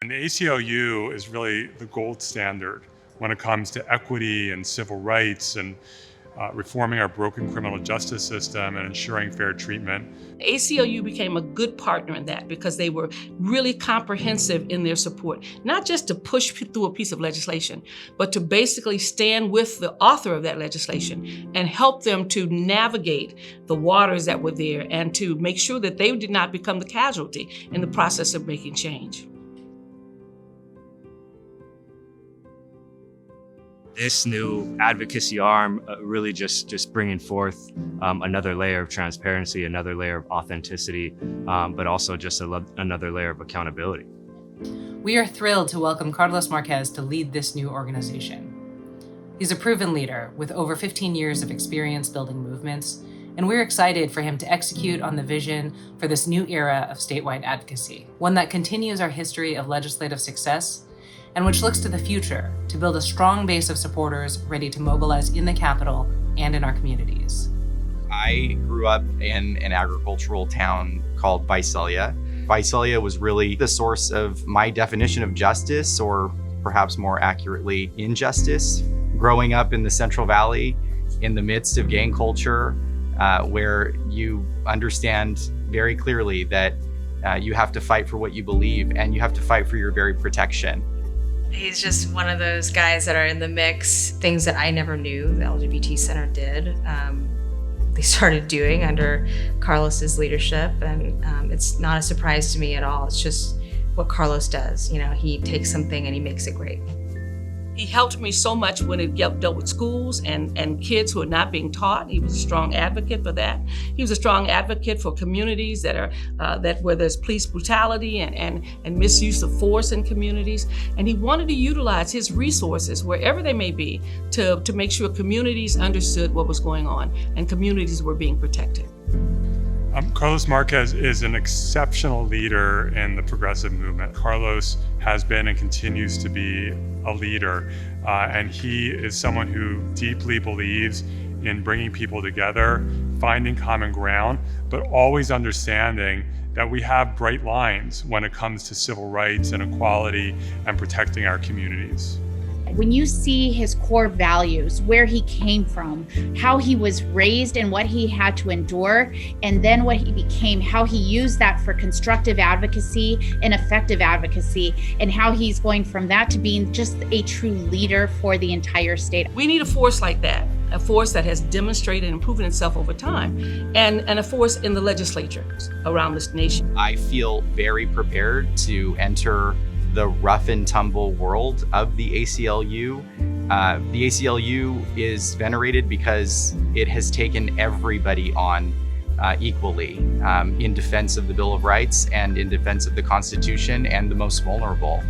And the ACLU is really the gold standard when it comes to equity and civil rights and reforming our broken criminal justice system and ensuring fair treatment. ACLU became a good partner in that because they were really comprehensive in their support, not just to push through a piece of legislation, but to basically stand with the author of that legislation and help them to navigate the waters that were there and to make sure that they did not become the casualty in the process of making change. This new advocacy arm really just bringing forth another layer of transparency, another layer of authenticity, but also just another layer of accountability. We are thrilled to welcome Carlos Marquez to lead this new organization. He's a proven leader with over 15 years of experience building movements, and we're excited for him to execute on the vision for this new era of statewide advocacy, one that continues our history of legislative success and which looks to the future to build a strong base of supporters ready to mobilize in the Capitol and in our communities. I grew up in an agricultural town called Visalia. Visalia was really the source of my definition of justice, or perhaps more accurately, injustice. Growing up in the Central Valley, in the midst of gang culture, where you understand very clearly that you have to fight for what you believe and you have to fight for your very protection. He's just one of those guys that are in the mix. Things that I never knew the LGBT Center did, they started doing under Carlos's leadership, and it's not a surprise to me at all. It's just what Carlos does. You know, he takes something and he makes it great. He helped me so much when it dealt with schools and kids who are not being taught. He was a strong advocate for that. He was a strong advocate for communities that where there's police brutality and misuse of force in communities. And he wanted to utilize his resources wherever they may be to make sure communities understood what was going on and communities were being protected. Carlos Marquez is an exceptional leader in the progressive movement. Carlos has been and continues to be a leader, and he is someone who deeply believes in bringing people together, finding common ground, but always understanding that we have bright lines when it comes to civil rights and equality and protecting our communities. When you see his core values, where he came from, how he was raised and what he had to endure, and then what he became, how he used that for constructive advocacy and effective advocacy, and how he's going from that to being just a true leader for the entire state. We need a force like that, a force that has demonstrated and proven itself over time, and a force in the legislatures around this nation. I feel very prepared to enter the rough and tumble world of the ACLU. The ACLU is venerated because it has taken everybody on equally in defense of the Bill of Rights and in defense of the Constitution and the most vulnerable.